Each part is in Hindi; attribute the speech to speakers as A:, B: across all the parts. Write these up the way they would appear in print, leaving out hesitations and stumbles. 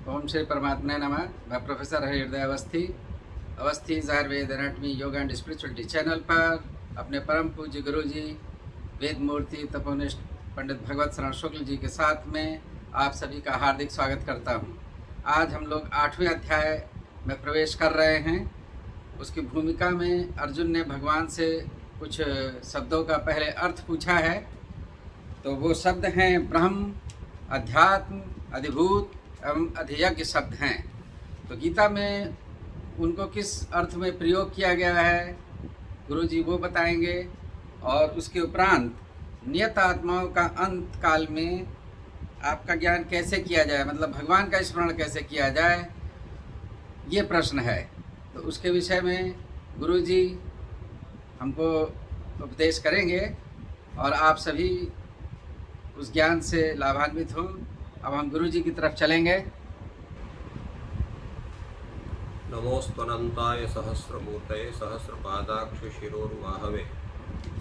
A: ओम श्री परमात्मा नमः। मैं प्रोफेसर हृदय Awasthi, Awasthi Ayurveda anatomy yoga and spirituality channel पर अपने परम पूज्य गुरु जी वेद मूर्ति तपोनिष्ठ पंडित भगवत शरण शुक्ल जी के साथ में आप सभी का हार्दिक स्वागत करता हूं। आज हम लोग 8वें अध्याय में प्रवेश कर रहे हैं। उसकी भूमिका में अर्जुन ने भगवान से कुछ शब्दों का पहले अर्थ पूछा है। तो वो शब्द हैं ब्रह्म, अध्यात्म, अधिभूत एवं अधियज्ञ शब्द हैं। तो गीता में उनको किस अर्थ में प्रयोग किया गया है गुरुजी वो बताएंगे। और उसके उपरांत नियत आत्माओं का अंत काल में आपका ज्ञान कैसे किया जाए, मतलब भगवान का स्मरण कैसे किया जाए, ये प्रश्न है। तो उसके विषय में गुरुजी हमको उपदेश करेंगे और आप सभी उस ज्ञान से लाभान्वित हों। अब हम गुरुजी की तरफ चलेंगे।
B: नमोस्तनंताय सहस्रमूर्तये सहस्रपादाक्ष शिरोर्वाहवे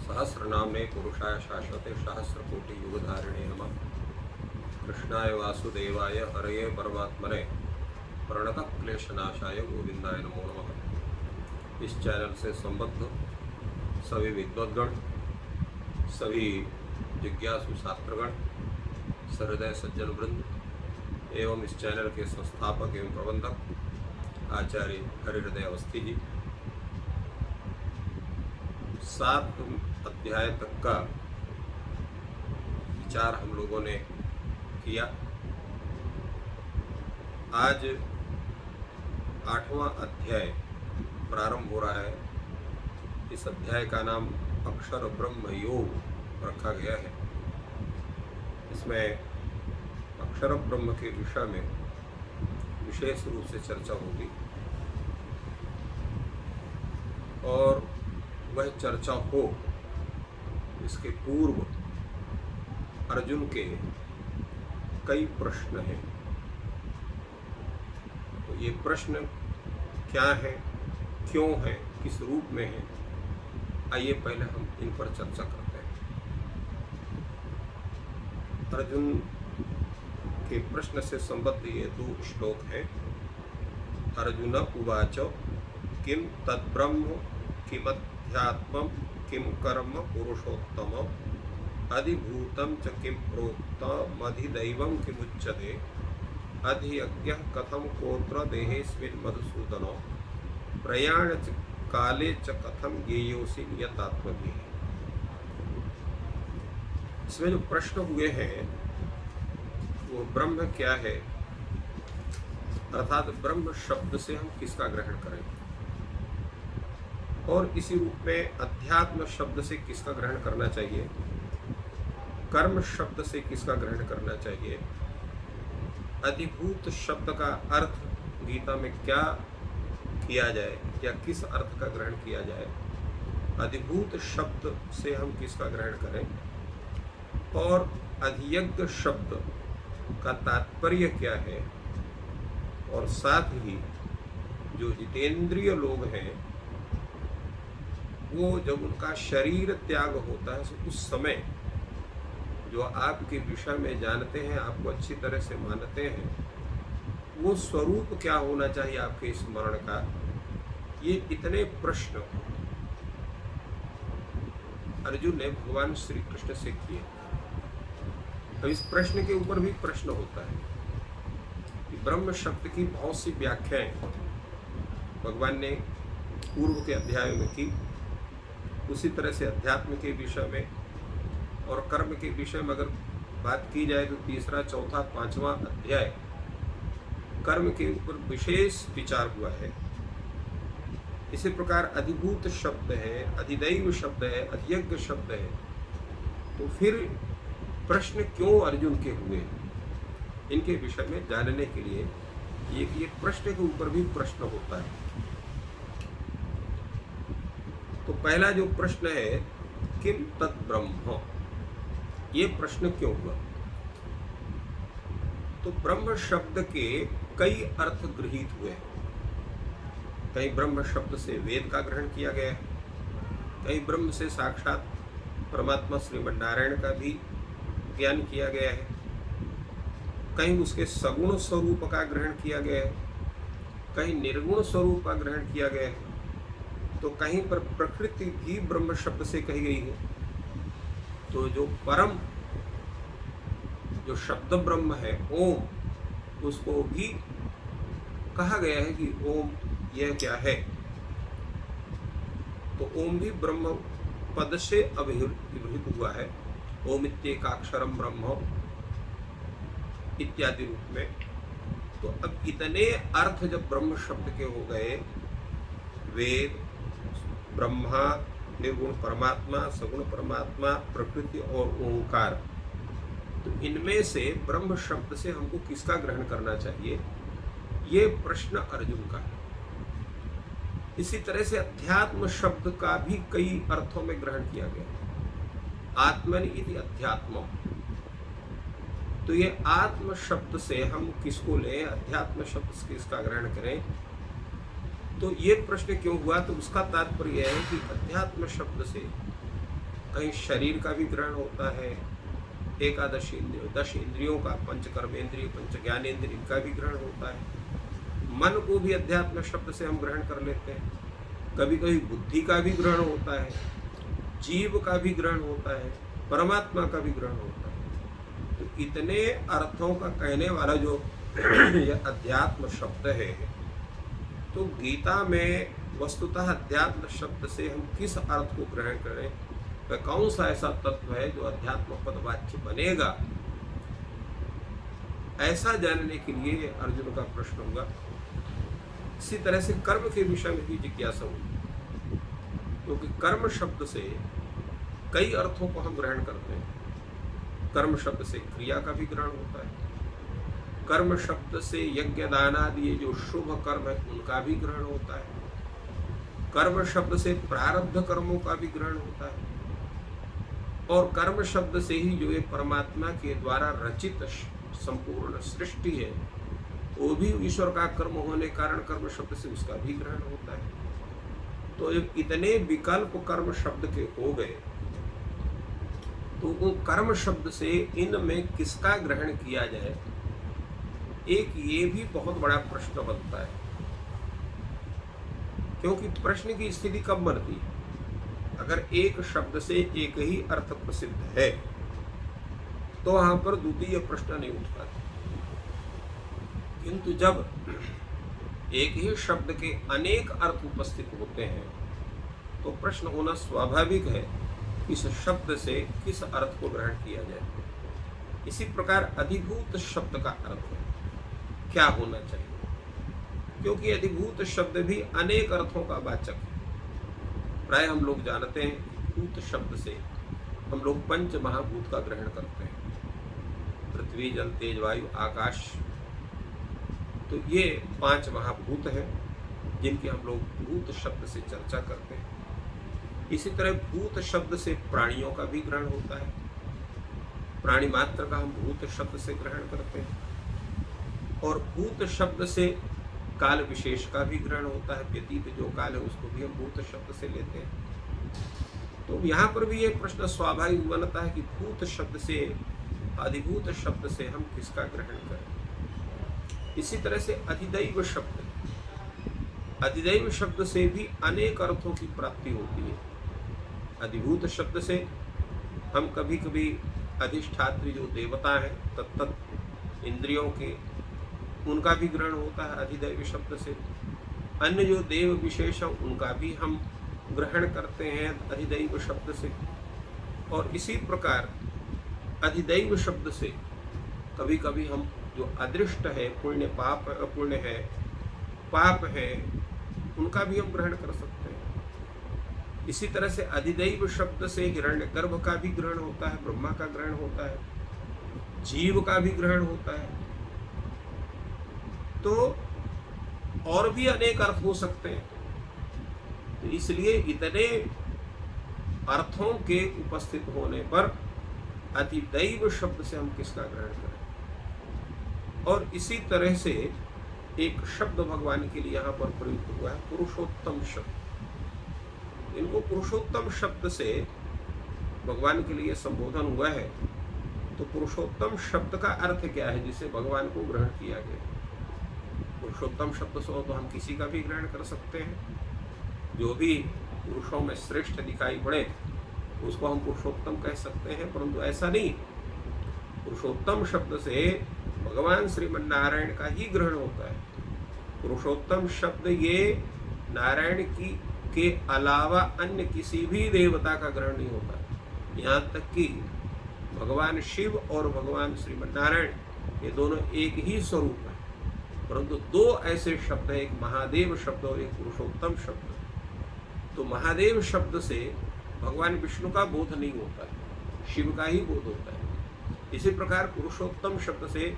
B: सहस्रनाम्ने पुरुषाय शाश्वते सहस्रकोटि युगधारिणे नमः। कृष्णाय वासुदेवाय हरये परमात्मने प्रणतः क्लेशनाशाय गोविंदाय नमो नमः। इस चैनल से संबद्ध सभी विद्वद्गण, सभी जिज्ञासु छात्रगण, सहृदय सज्जन वृंद एवं इस चैनल के संस्थापक एवं प्रबंधक आचार्य हरिहृदय अवस्थी जी, 7 अध्याय तक का विचार हम लोगों ने किया। आज 8वां अध्याय प्रारंभ हो रहा है। इस अध्याय का नाम अक्षर ब्रह्म योग रखा गया है। इसमें अक्षर ब्रह्म के विषय में विशेष रूप से चर्चा होगी और वह चर्चा हो इसके पूर्व अर्जुन के कई प्रश्न हैं। तो ये प्रश्न क्या है, क्यों है, किस रूप में है, आइए पहले हम इन पर चर्चा करते हैं। अर्जुन के प्रश्न से संबद्ध ये 2 श्लोक हैं। अर्जुन उवाच किम तद्ब्रह्म किमध्यात्मं किम कर्म पुरुषोत्तम अधिभूतं च किम प्रोक्तम अधिदैवं किमुच्यते अधियज्ञः कथं कोत्र देहेऽस्मिन् मधुसूदन प्रयाण काले च कथं ज्ञेयोऽसि नियतात्मभिः। इसमें जो प्रश्न हुए हैं वो ब्रह्म क्या है, अर्थात ब्रह्म शब्द से हम किसका ग्रहण करें, और इसी रूप में अध्यात्म शब्द से किसका ग्रहण करना चाहिए, कर्म शब्द से किसका ग्रहण करना चाहिए, अधिभूत शब्द का अर्थ गीता में क्या किया जाए या किस अर्थ का ग्रहण किया जाए, अधिभूत शब्द से हम किसका ग्रहण करें, और अधियज्ञ शब्द का तात्पर्य क्या है, और साथ ही जो जितेंद्रिय लोग हैं वो जब उनका शरीर त्याग होता है तो उस समय जो आपके विषय में जानते हैं, आपको अच्छी तरह से मानते हैं, वो स्वरूप क्या होना चाहिए आपके स्मरण का, ये इतने प्रश्न अर्जुन ने भगवान श्री कृष्ण से किए। अब इस प्रश्न के ऊपर भी प्रश्न होता है कि ब्रह्म शब्द की बहुत सी व्याख्याएं भगवान ने पूर्व के अध्याय में की, उसी तरह से अध्यात्म के विषय में और कर्म के विषय में अगर बात की जाए तो 3रा, 4था, 5वां अध्याय कर्म के ऊपर विशेष विचार हुआ है। इसी प्रकार अधिभूत शब्द है, अधिदैव शब्द है, अधियज्ञ शब्द है। तो फिर प्रश्न क्यों अर्जुन के हुए, इनके विषय में जानने के लिए ये प्रश्न के ऊपर भी प्रश्न होता है। तो पहला जो प्रश्न है किम तत् ब्रह्म, ये प्रश्न क्यों हुआ। तो ब्रह्म शब्द के कई अर्थ गृहीत हुए हैं। कहीं ब्रह्म शब्द से वेद का ग्रहण किया गया है, कहीं ब्रह्म से साक्षात परमात्मा श्रीमन नारायण का भी ज्ञान किया गया है, कहीं उसके सगुण स्वरूप का ग्रहण किया गया है, कहीं निर्गुण स्वरूप का ग्रहण किया गया है, तो कहीं पर प्रकृति भी ब्रह्म शब्द से कही गई है। तो जो परम जो शब्द ब्रह्म है ओम, उसको भी कहा गया है कि ओम यह क्या है। तो ओम भी ब्रह्म पद से अभिहित हुआ है, ओम इत्येकाक्षरम ब्रह्म इत्यादि रूप में। तो अब इतने अर्थ जब ब्रह्म शब्द के हो गए, वेद, ब्रह्मा, निर्गुण परमात्मा, सगुण परमात्मा, प्रकृति और ओंकार, तो इनमें से ब्रह्म शब्द से हमको किसका ग्रहण करना चाहिए, ये प्रश्न अर्जुन का है। इसी तरह से अध्यात्म शब्द का भी कई अर्थों में ग्रहण किया गया। आत्मनि इति अध्यात्म, तो ये आत्म शब्द से हम किसको लें, अध्यात्म शब्द से किसका ग्रहण करें। तो ये प्रश्न क्यों हुआ, तो उसका तात्पर्य है कि अध्यात्म शब्द से कहीं शरीर का भी ग्रहण होता है, एकादश इंद्रियों 10 इंद्रियों का, पंच कर्मेंद्रिय, पंच ज्ञानेंद्रिय का भी ग्रहण होता है। मन को भी अध्यात्म शब्द से हम ग्रहण कर लेते हैं। कभी कभी बुद्धि का भी ग्रहण होता है, जीव का भी ग्रहण होता है, परमात्मा का भी ग्रहण होता है। तो इतने अर्थों का कहने वाला जो यह अध्यात्म शब्द है, तो गीता में वस्तुतः अध्यात्म शब्द से हम किस अर्थ को ग्रहण करें, वह कौन सा ऐसा तत्व है जो अध्यात्म पदवाच्य बनेगा, ऐसा जानने के लिए अर्जुन का प्रश्न हुआ। इसी तरह से कर्म के विषय में भी जिज्ञासा हुई, क्योंकि कर्म शब्द से कई अर्थों को हम ग्रहण करते हैं। कर्म शब्द से क्रिया का भी ग्रहण होता है, कर्म शब्द से यज्ञ दान आदि जो शुभ कर्म है उनका भी ग्रहण होता है, कर्म शब्द से प्रारब्ध कर्मों का भी ग्रहण होता है, और कर्म शब्द से ही जो ये परमात्मा के द्वारा रचित संपूर्ण सृष्टि है, वो भी ईश्वर का कर्म होने कारण कर्म शब्द से उसका भी ग्रहण होता है। तो जब इतने विकल्प कर्म शब्द के हो गए, तो वो कर्म शब्द से इनमें किसका ग्रहण किया जाए, एक ये भी बहुत बड़ा प्रश्न बनता है। क्योंकि प्रश्न की स्थिति कब बनती है, अगर एक शब्द से एक ही अर्थ प्रसिद्ध है तो वहां पर द्वितीय प्रश्न नहीं उठता। किंतु जब एक ही शब्द के अनेक अर्थ उपस्थित होते हैं तो प्रश्न होना स्वाभाविक है, इस शब्द से किस अर्थ को ग्रहण किया जाए। इसी प्रकार अधिभूत शब्द का अर्थ क्या होना चाहिए, क्योंकि अधिभूत शब्द भी अनेक अर्थों का वाचक है। प्राय हम लोग जानते हैं भूत शब्द से हम लोग पंच महाभूत का ग्रहण करते हैं, पृथ्वी, जल, तेज, वायु, आकाश। तो ये 5 महाभूत हैं जिनकी हम लोग भूत शब्द से चर्चा करते हैं। इसी तरह भूत शब्द से प्राणियों का भी ग्रहण होता है, प्राणी मात्र का हम भूत शब्द से ग्रहण करते हैं, और भूत शब्द से काल विशेष का भी ग्रहण होता है, व्यतीत जो काल है उसको भी हम भूत शब्द से लेते हैं। तो यहाँ पर भी ये प्रश्न स्वाभाविक बनता है कि भूत शब्द से, अधिभूत शब्द से हम किसका ग्रहण करें। इसी तरह से अधिदैव शब्द, अधिदैव शब्द से भी अनेक अर्थों की प्राप्ति होती है। अधिभूत शब्द से हम कभी कभी अधिष्ठात्री जो देवता हैं तत्त इंद्रियों के, उनका भी ग्रहण होता है अधिदैव शब्द से। अन्य जो देव विशेष हैं उनका भी हम ग्रहण करते हैं अधिदैव शब्द से। और इसी प्रकार अधिदैव शब्द से कभी कभी हम जो अदृष्ट है, पुण्य पाप अपुण्य है, पाप है, उनका भी हम ग्रहण कर सकते हैं। इसी तरह से अधिदैव शब्द से हिरण्यगर्भ का भी ग्रहण होता है, ब्रह्मा का ग्रहण होता है, जीव का भी ग्रहण होता है। तो और भी अनेक अर्थ हो सकते हैं। तो इसलिए इतने अर्थों के उपस्थित होने पर अधिदैव शब्द से हम किसका ग्रहण करें। और इसी तरह से एक शब्द भगवान के लिए यहाँ पर प्रयुक्त हुआ है, पुरुषोत्तम शब्द। इनको पुरुषोत्तम शब्द से भगवान के लिए संबोधन हुआ है तो पुरुषोत्तम शब्द का अर्थ क्या है जिसे भगवान को ग्रहण किया गया? पुरुषोत्तम शब्द से तो हम किसी का भी ग्रहण कर सकते हैं, जो भी पुरुषों में श्रेष्ठ दिखाई पड़े उसको हम पुरुषोत्तम कह सकते हैं, परंतु ऐसा नहीं। पुरुषोत्तम शब्द से भगवान श्रीमन नारायण का ही ग्रहण होता है। पुरुषोत्तम शब्द ये नारायण की के अलावा अन्य किसी भी देवता का ग्रहण नहीं होता। यहाँ तक कि भगवान शिव और भगवान श्रीमन नारायण ये दोनों एक ही स्वरूप है, परंतु दो ऐसे शब्द है, एक महादेव शब्द और एक पुरुषोत्तम शब्द। तो महादेव शब्द से भगवान विष्णु का बोध नहीं होता है, शिव का ही बोध होता है। इसी प्रकार पुरुषोत्तम शब्द से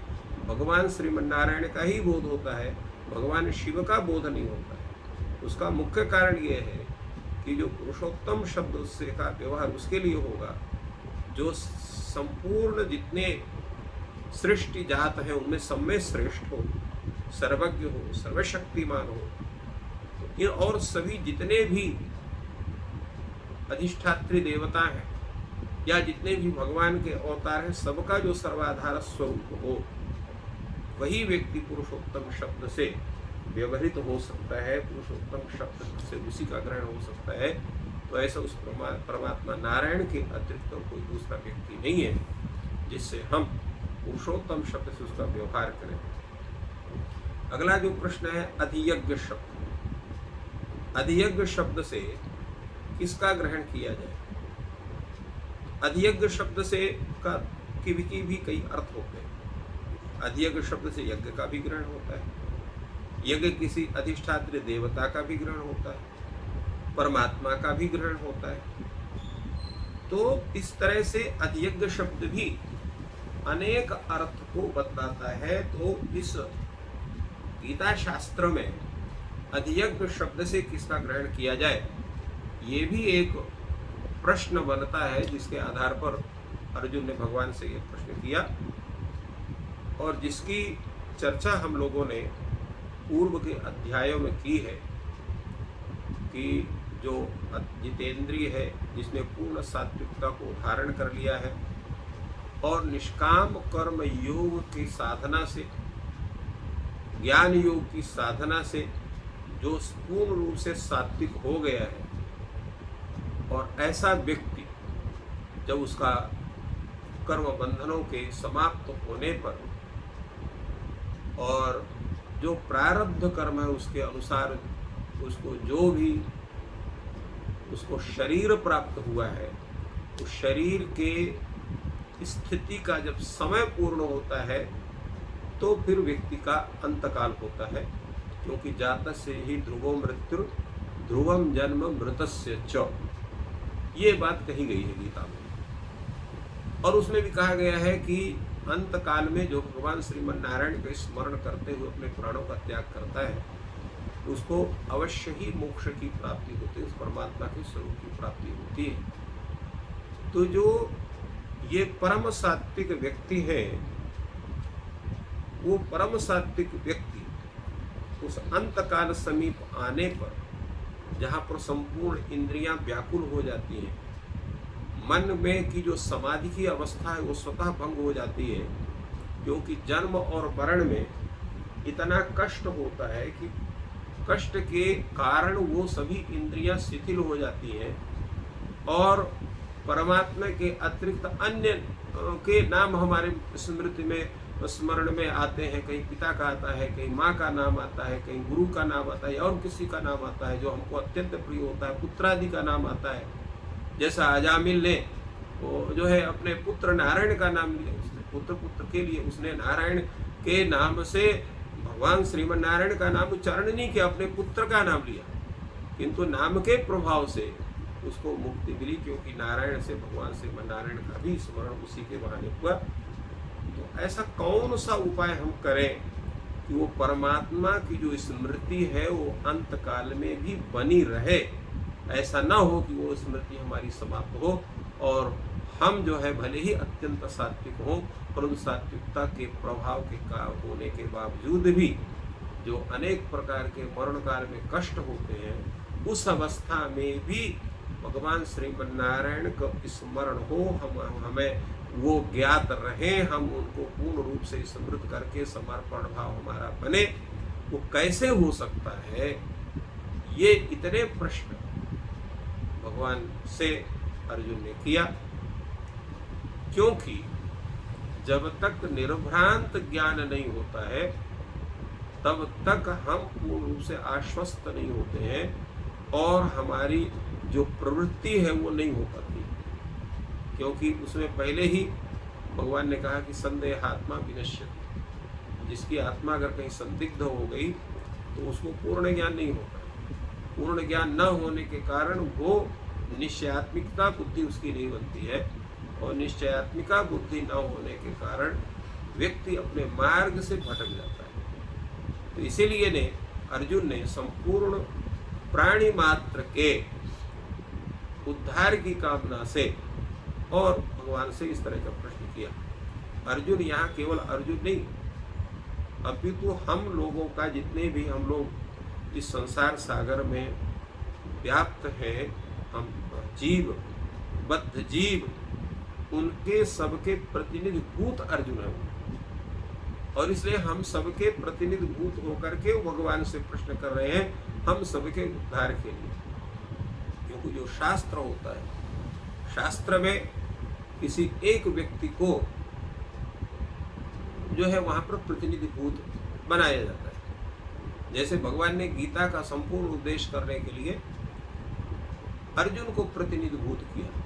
B: भगवान श्रीमन नारायण का ही बोध होता है, भगवान शिव का बोध नहीं होता है। उसका मुख्य कारण यह है कि जो पुरुषोत्तम शब्द से का व्यवहार उसके लिए होगा जो संपूर्ण जितने सृष्टि जात हैं उनमें सब में श्रेष्ठ हो, सर्वज्ञ हो, सर्वशक्तिमान हो। तो ये और सभी जितने भी अधिष्ठात्री देवता हैं या जितने भी भगवान के अवतार हैं, सबका जो सर्वाधार स्वरूप हो, वही व्यक्ति पुरुषोत्तम शब्द से व्यवहृत हो सकता है, पुरुषोत्तम शब्द से उसी का ग्रहण हो सकता है। तो ऐसा उस परमात्मा नारायण के अतिरिक्त तो कोई दूसरा व्यक्ति नहीं है जिससे हम पुरुषोत्तम शब्द से उसका व्यवहार करें। अगला जो प्रश्न है अधियज्ञ शब्द। अधियज्ञ शब्द से किसका ग्रहण किया जाए? अधियज्ञ शब्द से की भी कई अर्थ होते हैं। अधियज्ञ शब्द से यज्ञ का भी ग्रहण होता है, यज्ञ किसी अधिष्ठात्री देवता का भी ग्रहण होता है, परमात्मा का भी ग्रहण होता है। तो इस तरह से अधियज्ञ शब्द भी अनेक अर्थ को बतलाता है। तो इस गीता शास्त्र में अधियज्ञ शब्द से किसका ग्रहण किया जाए, ये भी एक प्रश्न बनता है, जिसके आधार पर अर्जुन ने भगवान से ये प्रश्न किया और जिसकी चर्चा हम लोगों ने पूर्व के अध्यायों में की है कि जो जितेंद्रिय है, जिसने पूर्ण सात्विकता को धारण कर लिया है और निष्काम कर्म योग की साधना से, ज्ञान योग की साधना से जो पूर्ण रूप से सात्विक हो गया है, और ऐसा व्यक्ति जब उसका कर्म बंधनों के समाप्त होने पर और जो प्रारब्ध कर्म है उसके अनुसार उसको जो भी उसको शरीर प्राप्त हुआ है, उस शरीर के स्थिति का जब समय पूर्ण होता है तो फिर व्यक्ति का अंतकाल होता है, क्योंकि जातस्य ही ध्रुवो मृत्यु ध्रुवम जन्म मृतस्य च, ये बात कही गई है गीता में। और उसमें भी कहा गया है कि अंत काल में जो भगवान श्रीमन नारायण का स्मरण करते हुए अपने प्राणों का त्याग करता है उसको अवश्य ही मोक्ष की प्राप्ति होती है, उस परमात्मा के स्वरूप की प्राप्ति होती है। तो जो ये परम सात्विक व्यक्ति है, वो परम सात्विक व्यक्ति उस अंत काल समीप आने पर, जहाँ पर संपूर्ण इंद्रियां व्याकुल हो जाती हैं, मन में की जो समाधि की अवस्था है वो स्वतः भंग हो जाती है, क्योंकि जन्म और मरण में इतना कष्ट होता है कि कष्ट के कारण वो सभी इंद्रियां शिथिल हो जाती हैं और परमात्मा के अतिरिक्त अन्य के नाम हमारे स्मृति में स्मरण में आते हैं। कहीं पिता का आता है, कहीं माँ का नाम आता है, कहीं गुरु का नाम आता है और किसी का नाम आता है जो हमको अत्यंत प्रिय होता है, पुत्रादि का नाम आता है। जैसा अजामिल ने वो जो है अपने पुत्र नारायण का नाम लिया, उसने पुत्र के लिए उसने नारायण के नाम से भगवान श्रीमन नारायण का नाम उच्चारण नहीं किया, अपने पुत्र का नाम लिया, किंतु नाम के प्रभाव से उसको मुक्ति मिली, क्योंकि नारायण से भगवान श्रीमन नारायण का भी स्मरण उसी के बहाने हुआ। तो ऐसा कौन सा उपाय हम करें कि वो परमात्मा की जो स्मृति है वो अंत काल में भी बनी रहे, ऐसा ना हो कि वो स्मृति हमारी समाप्त हो और हम जो है भले ही अत्यंत सात्विक हों, परंतु सात्विकता के प्रभाव के होने के बावजूद भी जो अनेक प्रकार के मरण काल में कष्ट होते हैं, उस अवस्था में भी भगवान श्रीमन नारायण का स्मरण हो, हमें वो ज्ञात रहे, हम उनको पूर्ण रूप से स्मृत करके समर्पण भाव हमारा बने, वो कैसे हो सकता है? ये इतने प्रश्न भगवान से अर्जुन ने किया, क्योंकि जब तक निर्भ्रांत ज्ञान नहीं होता है तब तक हम पूर्ण रूप से आश्वस्त नहीं होते हैं और हमारी जो प्रवृत्ति है वो नहीं हो पाती, क्योंकि उसमें पहले ही भगवान ने कहा कि संदेहात्मा विनश्यति। जिसकी आत्मा अगर कहीं संदिग्ध हो गई तो उसको पूर्ण ज्ञान नहीं होता। पूर्ण ज्ञान न होने के कारण वो निश्चयात्मिकता बुद्धि उसकी नहीं बनती है, और निश्चयात्मिका बुद्धि न होने के कारण व्यक्ति अपने मार्ग से भटक जाता है। तो इसीलिए ने अर्जुन ने संपूर्ण प्राणी मात्र के उद्धार की कामना से और भगवान से इस तरह का प्रश्न किया। अर्जुन यहाँ केवल अर्जुन नहीं, अपितु हम लोगों का, जितने भी हम लोग इस संसार सागर में व्याप्त हैं, हम जीव, बद्ध जीव, उनके सबके प्रतिनिधिभूत अर्जुन है। और इसलिए हम सबके प्रतिनिधिभूत होकर के भगवान से प्रश्न कर रहे हैं, हम सबके उद्धार के लिए। क्योंकि जो शास्त्र होता है, शास्त्र में किसी एक व्यक्ति को जो है वहां पर प्रतिनिधिभूत बनाया जाता है। जैसे भगवान ने गीता का संपूर्ण उपदेश करने के लिए अर्जुन को प्रतिनिधिभूत किया,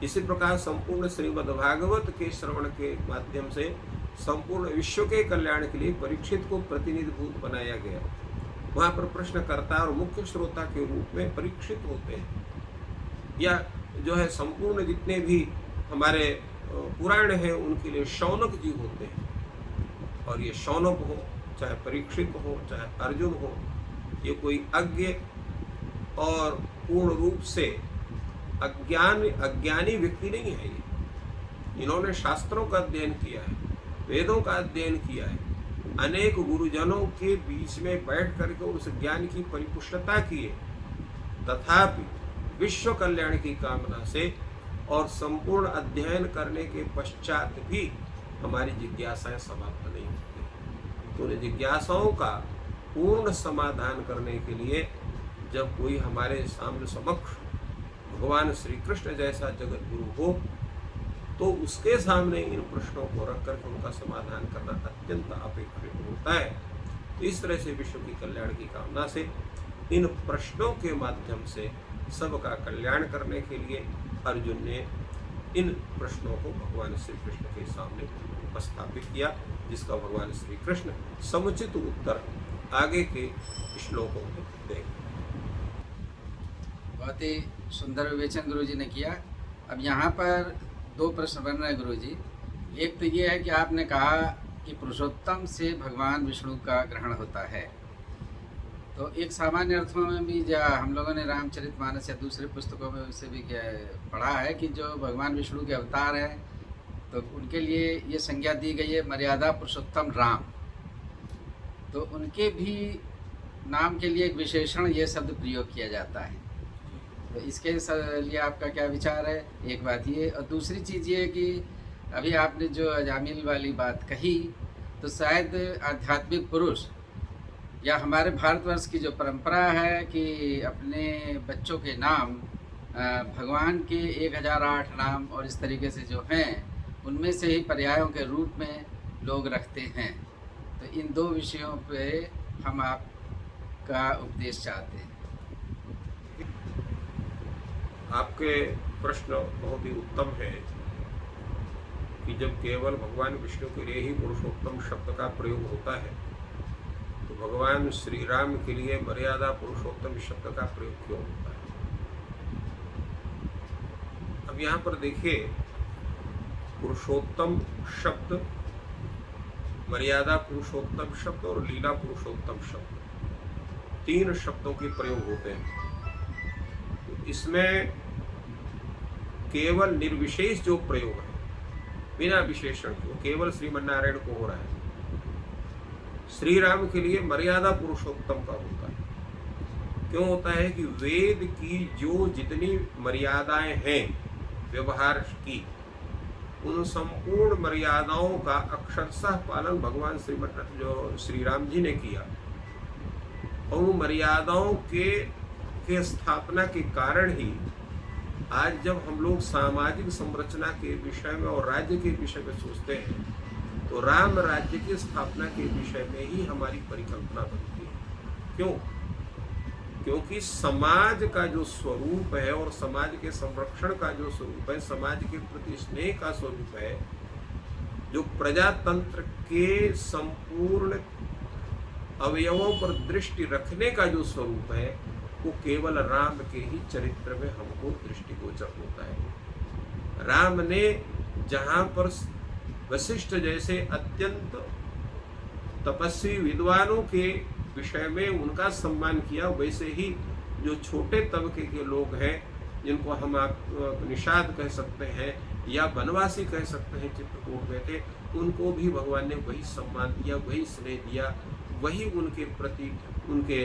B: इसी प्रकार संपूर्ण श्रीमद् भागवत के श्रवण के माध्यम से संपूर्ण विश्व के कल्याण के लिए परीक्षित को प्रतिनिधिभूत बनाया गया। वहां पर प्रश्नकर्ता और मुख्य श्रोता के रूप में परीक्षित होते हैं, या जो है संपूर्ण जितने भी हमारे पुराण हैं उनके लिए शौनक जी होते हैं। और ये शौनक हो, चाहे परीक्षित हो, चाहे अर्जुन हो, ये कोई अज्ञ और पूर्ण रूप से अज्ञानी व्यक्ति नहीं है। ये इन्होंने शास्त्रों का अध्ययन किया है, वेदों का अध्ययन किया है, अनेक गुरुजनों के बीच में बैठ करके उस ज्ञान की परिपुष्टता की है, तथापि विश्व कल्याण की कामना से और संपूर्ण अध्ययन करने के पश्चात भी हमारी जिज्ञासाएं समाप्त नहीं होती। तो उन जिज्ञासाओं का पूर्ण समाधान करने के लिए जब कोई हमारे सामने समक्ष भगवान श्री कृष्ण जैसा जगत गुरु हो, तो उसके सामने इन प्रश्नों को रख कर उनका समाधान करना अत्यंत अपेक्षित होता है। तो इस तरह से विश्व की कल्याण की कामना से इन प्रश्नों के माध्यम से सबका कल्याण करने के लिए अर्जुन ने इन प्रश्नों को भगवान श्री कृष्ण के सामने उपस्थापित किया, जिसका भगवान श्री कृष्ण समुचित उत्तर आगे के श्लोकों में देंगे।
A: बहुत ही सुंदर विवेचन गुरु जी ने किया। अब यहाँ पर दो प्रश्न बन रहे हैं गुरु जी। एक तो ये है कि आपने कहा कि पुरुषोत्तम से भगवान विष्णु का ग्रहण होता है, तो एक सामान्य अर्थों में भी जो हम लोगों ने रामचरितमानस या दूसरे पुस्तकों में उसे भी पढ़ा है कि जो भगवान विष्णु के अवतार हैं तो उनके लिए ये संज्ञा दी गई है मर्यादा पुरुषोत्तम राम। तो उनके भी नाम के लिए एक विशेषण ये शब्द प्रयोग किया जाता है, तो इसके लिए आपका क्या विचार है? एक बात ये, और दूसरी चीज़ ये कि अभी आपने जो अजामिल वाली बात कही, तो शायद आध्यात्मिक पुरुष या हमारे भारतवर्ष की जो परंपरा है कि अपने बच्चों के नाम भगवान के 1008 नाम और इस तरीके से जो हैं उनमें से ही पर्यायों के रूप में लोग रखते हैं। तो इन दो विषयों पे हम आपका उपदेश चाहते हैं।
B: आपके प्रश्न बहुत ही उत्तम है कि जब केवल भगवान विष्णु के लिए ही पुरुषोत्तम शब्द का प्रयोग होता है, तो भगवान श्री राम के लिए मर्यादा पुरुषोत्तम शब्द का प्रयोग क्यों होता है? अब यहाँ पर देखिए, पुरुषोत्तम शब्द, मर्यादा पुरुषोत्तम शब्द और लीला पुरुषोत्तम शब्द, तीन शब्दों के प्रयोग होते हैं। तो इसमें केवल निर्विशेष जो प्रयोग है, बिना विशेषण के, केवल श्रीमन्नारायण को हो रहा है। श्री राम के लिए मर्यादा पुरुषोत्तम का होता है। क्यों होता है कि वेद की जो जितनी मर्यादाएं हैं व्यवहार की, उन संपूर्ण मर्यादाओं का अक्षरशः पालन भगवान श्री राम जी ने किया। और उन मर्यादाओं के स्थापना के कारण ही आज जब हम लोग सामाजिक संरचना के विषय में और राज्य के विषय में सोचते हैं तो राम राज्य की स्थापना के विषय में ही हमारी परिकल्पना बनती है। क्यों? क्योंकि समाज का जो स्वरूप है और समाज के संरक्षण का जो स्वरूप है, समाज के प्रति स्नेह का स्वरूप है, जो प्रजातंत्र के संपूर्ण अवयवों पर दृष्टि रखने का जो स्वरूप है, वो केवल राम के ही चरित्र में हमको दृष्टिगोचर होता है। राम ने जहाँ पर वशिष्ठ जैसे अत्यंत तपस्वी विद्वानों के विषय में उनका सम्मान किया, वैसे ही जो छोटे तबके के लोग हैं, जिनको हम आप निषाद कह सकते हैं या वनवासी कह सकते हैं, चित्रकूट में थे, उनको भी भगवान ने वही सम्मान दिया, वही स्नेह दिया, वही उनके प्रति, उनके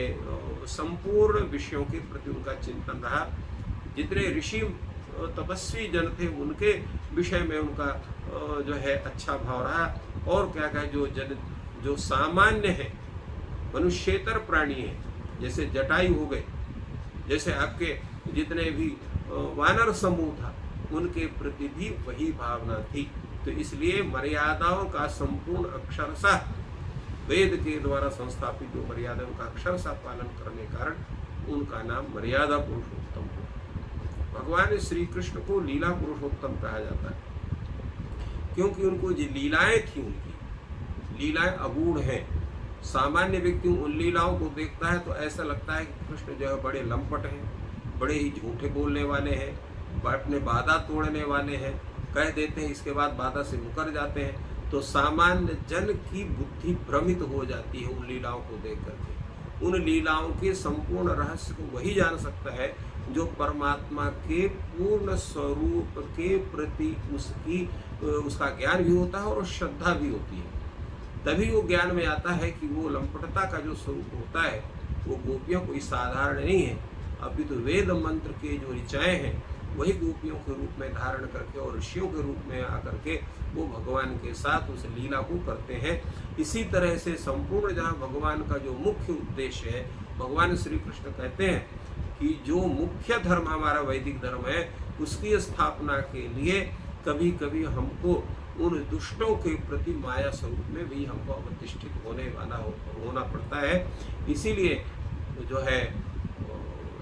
B: संपूर्ण विषयों के प्रति उनका चिंतन रहा। जितने ऋषि तपस्वी जन थे उनके विषय में उनका जो है अच्छा भाव रहा। और क्या कहे, जो सामान्य है, मनुष्येतर प्राणी है, जैसे जटायु हो गए, जैसे आपके जितने भी वानर समूह था, उनके प्रति भी वही भावना थी। तो इसलिए मर्यादाओं का संपूर्ण अक्षरशः वेद के द्वारा संस्थापित जो मर्यादाओं का अक्षरशः पालन करने के कारण उनका नाम मर्यादा पुरुषोत्तम हुआ। भगवान श्री कृष्ण को लीला पुरुषोत्तम कहा जाता है क्योंकि उनको जो लीलाएं थी, उनकी लीलाएं अगूढ़ हैं। सामान्य व्यक्ति उन लीलाओं को देखता है तो ऐसा लगता है कि कृष्ण जो है बड़े लंपट हैं, बड़े ही झूठे बोलने वाले हैं, अपने वादा तोड़ने वाले हैं, कह देते हैं, इसके बाद वादा से मुकर जाते हैं। तो सामान्य जन की बुद्धि भ्रमित हो जाती है उन लीलाओं को देख करके। उन लीलाओं के संपूर्ण रहस्य को वही जान सकता है जो परमात्मा के पूर्ण स्वरूप के प्रति उसका ज्ञान भी होता है और श्रद्धा भी होती है। तभी वो ज्ञान में आता है कि वो लंपटता का जो स्वरूप होता है वो गोपियों कोई साधारण नहीं है, अभी तो वेद मंत्र के जो ऋचाएँ हैं वही गोपियों के रूप में धारण करके और ऋषियों के रूप में आकर के वो भगवान के साथ उस लीला को करते हैं। इसी तरह से संपूर्ण जहाँ भगवान का जो मुख्य उद्देश्य है, भगवान श्री कृष्ण कहते हैं कि जो मुख्य धर्म हमारा वैदिक धर्म है, उसकी स्थापना के लिए कभी कभी हमको उन दुष्टों के प्रति माया स्वरूप में भी हमको अवतिष्ठित होना पड़ता है। इसीलिए जो है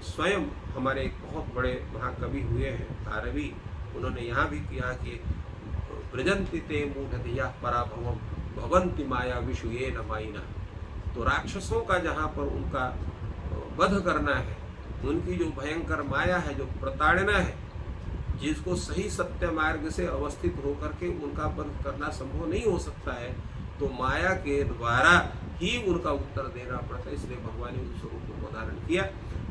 B: स्वयं हमारे एक बहुत बड़े महाकवि हुए हैं भारवी, उन्होंने यहाँ भी किया कि ब्रजंति ते मूढ़धिया पराभवम भवंति माया विषु ये न माइना। तो राक्षसों का जहाँ पर उनका वध करना है, उनकी जो भयंकर माया है, जो प्रताड़ना है, जिसको सही सत्य मार्ग से अवस्थित होकर के उनका वध करना संभव नहीं हो सकता है, तो माया के द्वारा ही उनका उत्तर देना पड़ता है। इसलिए भगवान ने उस स्वरूप को धारण किया।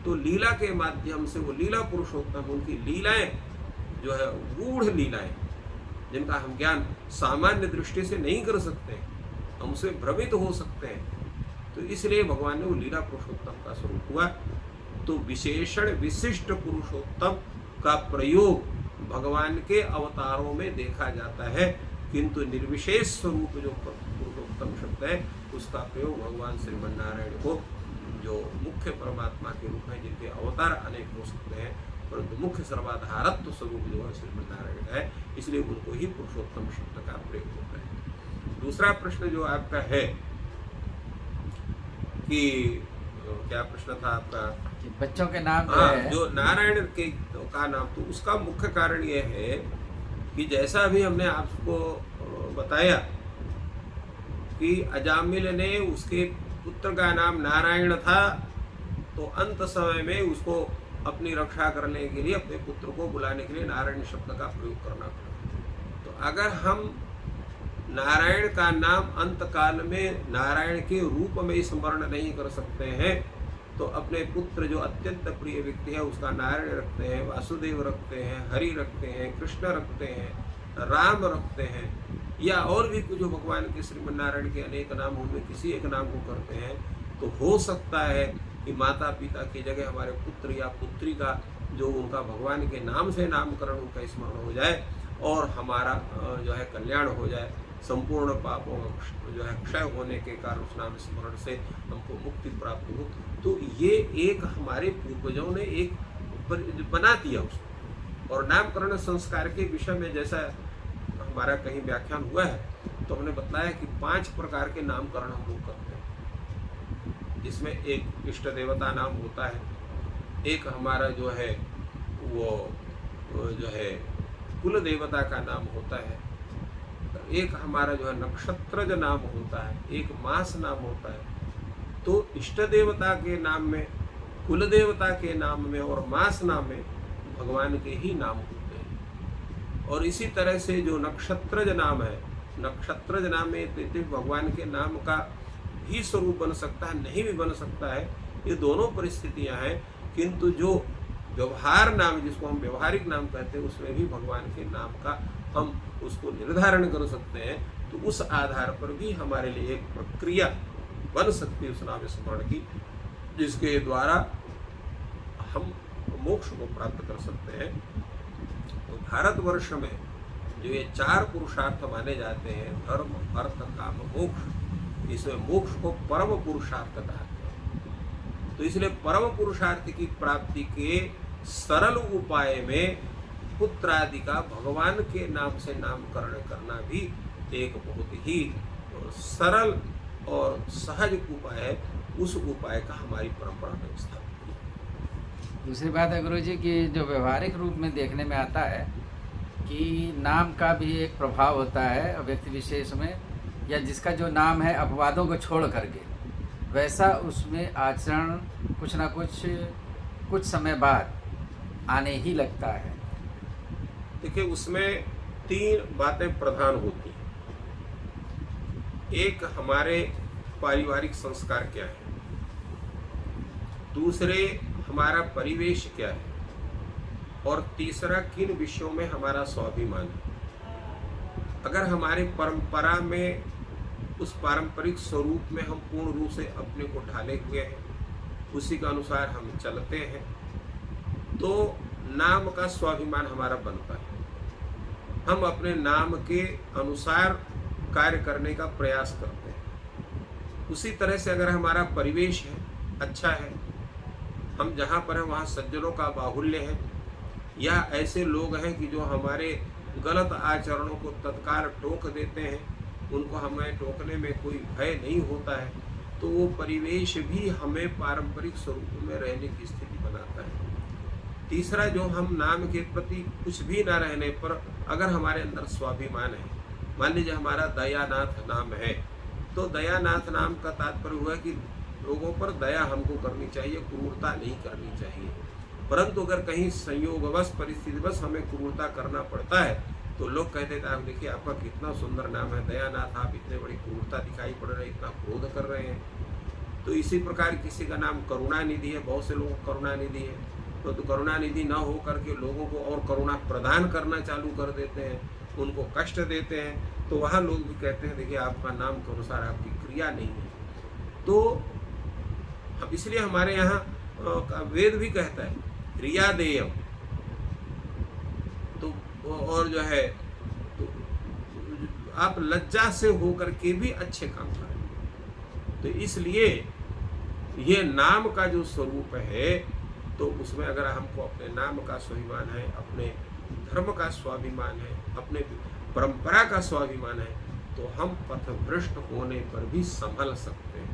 B: तो लीला के माध्यम से वो लीला पुरुषोत्तम, उनकी लीलाएं जो है गूढ़ लीलाएं, जिनका हम ज्ञान सामान्य दृष्टि से नहीं कर सकते, हम उसे भ्रमित हो सकते हैं। तो इसलिए भगवान ने वो लीला पुरुषोत्तम का स्वरूप हुआ। तो विशेषण विशिष्ट पुरुषोत्तम का प्रयोग भगवान के अवतारों में देखा जाता है, किंतु निर्विशेष स्वरूप जो पुरुषोत्तम शब्द है उसका प्रयोग भगवान श्रीमन्नारायण को, जो मुख्य परमात्मा के रूप में जिनके अवतार अनेक हो सकते हैं, परंतु मुख्य सर्वाधारत्व स्वरूप जो है श्रीमन्नारायण का है, इसलिए उनको ही पुरुषोत्तम शब्द का प्रयोग होता है। दूसरा प्रश्न जो आपका है कि क्या प्रश्न था आपका,
A: बच्चों के नाम
B: जो नारायण के का नाम, तो उसका मुख्य कारण यह है कि जैसा अभी हमने आपको बताया कि अजामिल ने उसके पुत्र का नाम नारायण था, तो अंत समय में उसको अपनी रक्षा करने के लिए, अपने पुत्र को बुलाने के लिए नारायण शब्द का प्रयोग करना पड़ा। तो अगर हम नारायण का नाम अंत काल में नारायण के रूप में स्मरण नहीं कर सकते हैं, तो अपने पुत्र जो अत्यंत प्रिय व्यक्ति है उसका नारायण रखते हैं, वासुदेव रखते हैं, हरि रखते हैं, कृष्ण रखते हैं, राम रखते हैं, या और भी कुछ जो भगवान के श्रीमन्नारायण के अनेक नाम उनमें किसी एक नाम को करते हैं। तो हो सकता है कि माता पिता की जगह हमारे पुत्र या पुत्री का जो उनका भगवान के नाम से नामकरण उनका स्मरण हो जाए, और हमारा जो है कल्याण हो जाए, संपूर्ण पापों का जो है क्षय होने के कारण उस नाम स्मरण से हमको मुक्ति प्राप्त हो। तो ये एक हमारे पूर्वजों ने एक बना दिया उसको। और नामकरण संस्कार के विषय में जैसा हमारा कहीं व्याख्यान हुआ है तो हमने बताया कि 5 प्रकार के नामकरण हम लोग करते हैं, जिसमें एक इष्ट देवता नाम होता है, एक हमारा जो है वो जो है कुल देवता का नाम होता है, एक हमारा जो है नक्षत्रज नाम होता है, एक मास नाम होता है। तो इष्ट देवता के नाम में, कुल देवता के नाम में और मास नाम में भगवान के ही नाम होते हैं। और इसी तरह से जो नक्षत्रज नाम है, नक्षत्रज नाम में भगवान के नाम का भी स्वरूप बन सकता है, नहीं भी बन सकता है, ये दोनों परिस्थितियां हैं। किंतु जो व्यवहार नाम, जिसको हम व्यवहारिक नाम कहते हैं, उसमें भी भगवान के नाम का हम उसको निर्धारण कर सकते हैं। तो उस आधार पर भी हमारे लिए एक प्रक्रिया बन सकती है उस नाम स्मरण की, जिसके द्वारा हम मोक्ष को प्राप्त कर सकते हैं। तो भारतवर्ष में जो ये 4 पुरुषार्थ माने जाते हैं, धर्म, अर्थ, काम, मोक्ष, इसमें मोक्ष को परम पुरुषार्थ कहते हैं। तो इसलिए परम पुरुषार्थ की प्राप्ति के सरल उपाय में पुत्र आदि का भगवान के नाम से नामकरण करना भी एक बहुत ही सरल और सहज उपाय है। उस उपाय का हमारी परंपरा में स्थापित है।
A: दूसरी बात है गुरु जी कि जो व्यवहारिक रूप में देखने में आता है कि नाम का भी एक प्रभाव होता है व्यक्ति विशेष में, या जिसका जो नाम है अपवादों को छोड़ करके, वैसा उसमें आचरण कुछ ना कुछ समय बाद आने ही लगता है।
B: देखिए, उसमें 3 बातें प्रधान होती हैं। एक हमारे पारिवारिक संस्कार क्या है, दूसरे हमारा परिवेश क्या है, और तीसरा किन विषयों में हमारा स्वाभिमान है। अगर हमारे परंपरा में, उस पारंपरिक स्वरूप में हम पूर्ण रूप से अपने को ढाले हुए हैं, उसी के अनुसार हम चलते हैं, तो नाम का स्वाभिमान हमारा बनता है। हम अपने नाम के अनुसार कार्य करने का प्रयास करते हैं। उसी तरह से अगर हमारा परिवेश है, अच्छा है, हम जहाँ पर हैं वहाँ सज्जनों का बाहुल्य है, या ऐसे लोग हैं कि जो हमारे गलत आचरणों को तत्काल टोक देते हैं, उनको हमें टोकने में कोई भय नहीं होता है, तो वो परिवेश भी हमें पारंपरिक स्वरूप में रहने की स्थिति बनाता है। तीसरा, जो हम नाम के प्रति कुछ भी ना रहने पर अगर हमारे अंदर स्वाभिमान है, मान लीजिए हमारा दयानाथ नाम है, तो दयानाथ नाम का तात्पर्य हुआ कि लोगों पर दया हमको करनी चाहिए, क्रूरता नहीं करनी चाहिए। परंतु अगर कहीं संयोगवश, परिस्थितिवश हमें क्रूरता करना पड़ता है, तो लोग कहते थे, आप देखिए आपका कितना सुंदर नाम है दयानाथ, आप इतने बड़ी क्रूरता दिखाई पड़ रहे, इतना क्रोध कर रहे हैं। तो इसी प्रकार किसी का नाम करुणानिधि है, बहुत से लोगों को करुणानिधि है, तो करुणानिधि न हो करके लोगों को और करुणा प्रदान करना चालू कर देते हैं, उनको कष्ट देते हैं। तो वहाँ लोग भी कहते हैं, देखिए आपका नाम के अनुसार आपकी क्रिया नहीं है। तो हम इसलिए हमारे यहाँ वेद भी कहता है क्रिया देयम, तो और जो है तो आप लज्जा से होकर के भी अच्छे काम करें। तो इसलिए ये नाम का जो स्वरूप है, तो उसमें अगर हमको अपने नाम का स्वाभिमान है, अपने धर्म का स्वाभिमान है, अपने परंपरा का स्वाभिमान है, तो हम पथभ्रष्ट होने पर भी संभल सकते हैं।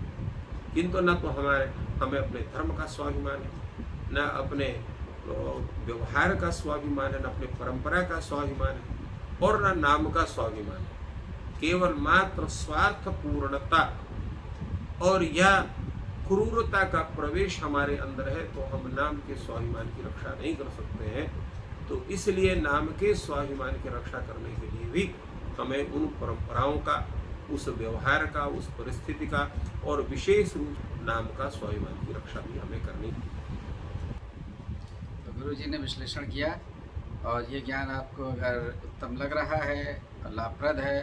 B: किंतु न तो हमें अपने धर्म का स्वाभिमान है, न अपने व्यवहार का स्वाभिमान है, न अपने परंपरा का स्वाभिमान है, और न नाम का स्वाभिमान है। केवल मात्र स्वार्थ पूर्णता और या क्रूरता का प्रवेश हमारे अंदर है, तो हम नाम के स्वाभिमान की रक्षा नहीं कर सकते हैं। तो इसलिए नाम के स्वाभिमान की रक्षा करने के लिए भी हमें उन परंपराओं का, उस व्यवहार का, उस परिस्थिति का, और विशेष रूप नाम का स्वाभिमान की रक्षा भी हमें करनी।
A: तो गुरु जी ने विश्लेषण किया, और ये ज्ञान आपको अगर उत्तम लग रहा है और लाभप्रद है,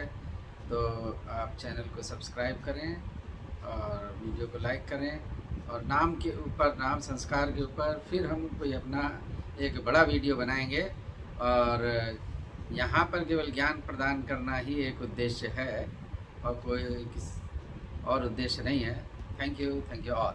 A: तो आप चैनल को सब्सक्राइब करें और वीडियो को लाइक करें, और नाम के ऊपर, नाम संस्कार के ऊपर फिर हम कोई अपना एक बड़ा वीडियो बनाएंगे, और यहाँ पर केवल ज्ञान प्रदान करना ही एक उद्देश्य है और कोई और उद्देश्य नहीं है। Thank you all.